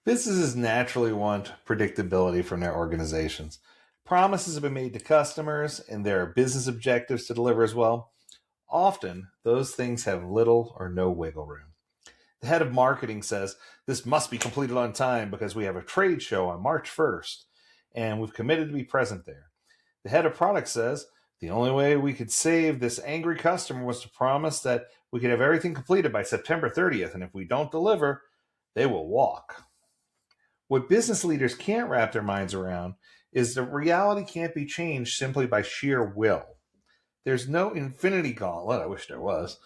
Businesses naturally want predictability from their organizations. Promises have been made to customers, and there are business objectives to deliver as well. Often, those things have little or no wiggle room. The head of marketing says this must be completed on time because we have a trade show on March 1st, and we've committed to be present there. The head of product says the only way we could save this angry customer was to promise that we could have everything completed by September 30th, and if we don't deliver, they will walk. What business leaders can't wrap their minds around is that reality can't be changed simply by sheer will. There's no infinity gauntlet, I wish there was,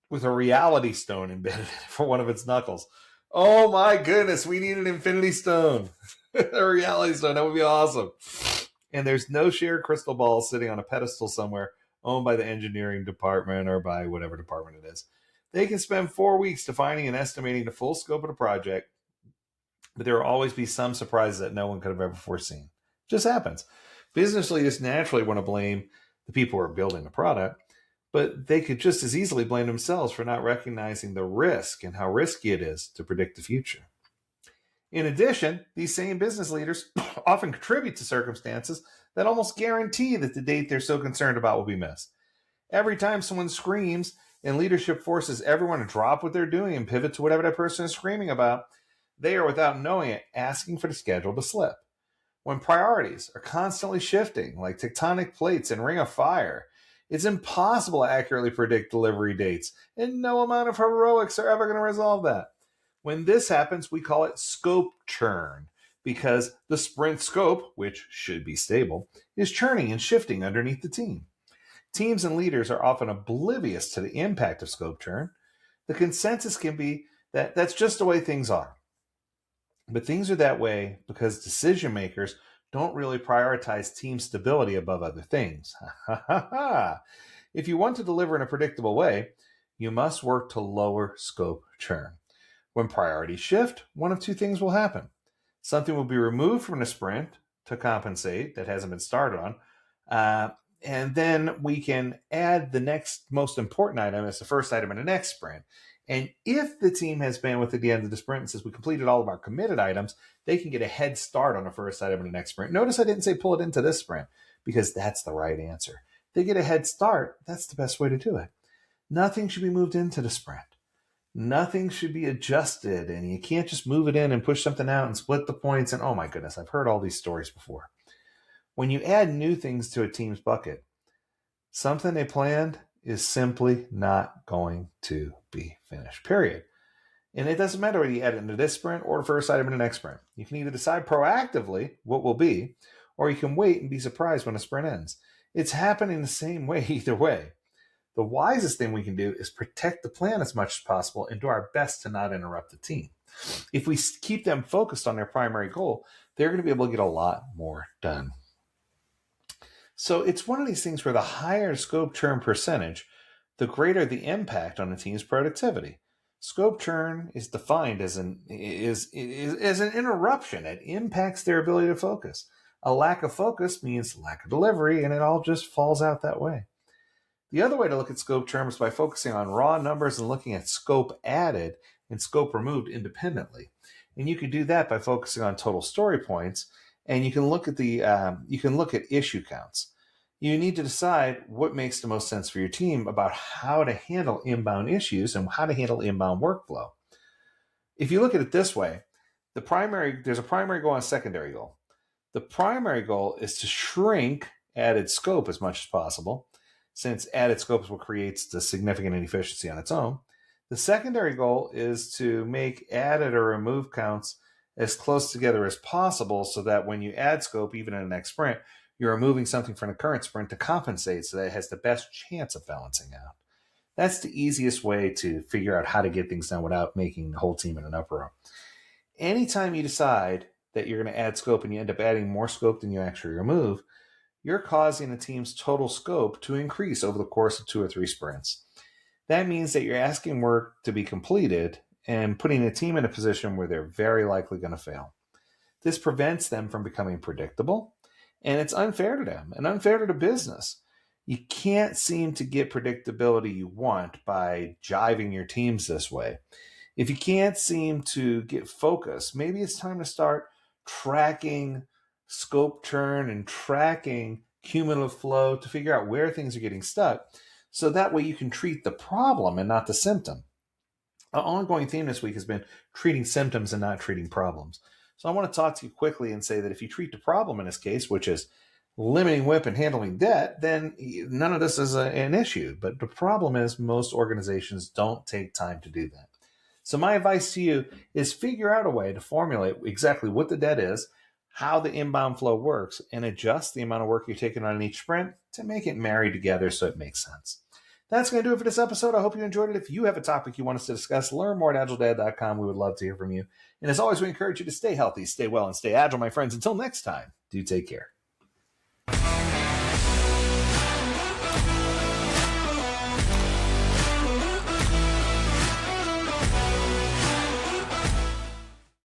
with a reality stone embedded for one of its knuckles. Oh my goodness, we need an infinity stone. A reality stone, that would be awesome. And there's no shared crystal ball sitting on a pedestal somewhere owned by the engineering department or by whatever department it is. They can spend 4 weeks defining and estimating the full scope of the project, but there will always be some surprises that no one could have ever foreseen. It just happens. Business leaders naturally want to blame the people who are building the product, but they could just as easily blame themselves for not recognizing the risk and how risky it is to predict the future. In addition, these same business leaders often contribute to circumstances that almost guarantee that the date they're so concerned about will be missed. Every time someone screams and leadership forces everyone to drop what they're doing and pivot to whatever that person is screaming about, they are, without knowing it, asking for the schedule to slip. When priorities are constantly shifting, like tectonic plates in Ring of Fire, it's impossible to accurately predict delivery dates, and no amount of heroics are ever going to resolve that. When this happens, we call it scope churn, because the sprint scope, which should be stable, is churning and shifting underneath the team. Teams and leaders are often oblivious to the impact of scope churn. The consensus can be that that's just the way things are. But things are that way because decision makers don't really prioritize team stability above other things. If you want to deliver in a predictable way, you must work to lower scope churn. When priorities shift, one of two things will happen. Something will be removed from the sprint to compensate that hasn't been started on, and then we can add the next most important item as the first item in the next sprint. And if the team has bandwidth at the end of the sprint and says we completed all of our committed items, they can get a head start on the first item in the next sprint. Notice I didn't say pull it into this sprint because that's the right answer. They get a head start. That's the best way to do it. Nothing should be moved into the sprint. Nothing should be adjusted, and you can't just move it in and push something out and split the points. And oh my goodness, I've heard all these stories before. When you add new things to a team's bucket, something they planned is simply not going to be finished, period. And it doesn't matter whether you add it into this sprint or the first item in the next sprint. You can either decide proactively what will be, or you can wait and be surprised when the sprint ends. It's happening the same way either way. The wisest thing we can do is protect the plan as much as possible and do our best to not interrupt the team. If we keep them focused on their primary goal, they're going to be able to get a lot more done. So it's one of these things where the higher scope churn percentage, the greater the impact on the team's productivity. Scope churn is defined as an interruption. It impacts their ability to focus. A lack of focus means lack of delivery, and it all just falls out that way. The other way to look at scope churn is by focusing on raw numbers and looking at scope added and scope removed independently. And you can do that by focusing on total story points, and you can look at issue counts. You need to decide what makes the most sense for your team about how to handle inbound issues and how to handle inbound workflow. If you look at it this way, there's a primary goal and a secondary goal. The primary goal is to shrink added scope as much as possible, since added scope is what creates the significant inefficiency on its own. The secondary goal is to make added or removed counts as close together as possible so that when you add scope, even in the next sprint, you're removing something from the current sprint to compensate so that it has the best chance of balancing out. That's the easiest way to figure out how to get things done without making the whole team in an uproar. Anytime you decide that you're going to add scope and you end up adding more scope than you actually remove, you're causing the team's total scope to increase over the course of 2 or 3 sprints. That means that you're asking work to be completed and putting the team in a position where they're very likely going to fail. This prevents them from becoming predictable, and it's unfair to them and unfair to the business. You can't seem to get predictability you want by jiving your teams this way. If you can't seem to get focused, maybe it's time to start tracking scope churn and tracking cumulative flow to figure out where things are getting stuck. So that way you can treat the problem and not the symptom. An ongoing theme this week has been treating symptoms and not treating problems. So I want to talk to you quickly and say that if you treat the problem in this case, which is limiting WIP and handling debt, then none of this is an issue. But the problem is most organizations don't take time to do that. So my advice to you is figure out a way to formulate exactly what the debt is, how the inbound flow works, and adjust the amount of work you're taking on in each sprint to make it marry together so it makes sense. That's going to do it for this episode. I hope you enjoyed it. If you have a topic you want us to discuss, learn more at AgileDad.com. We would love to hear from you. And as always, we encourage you to stay healthy, stay well, and stay agile, my friends. Until next time, do take care.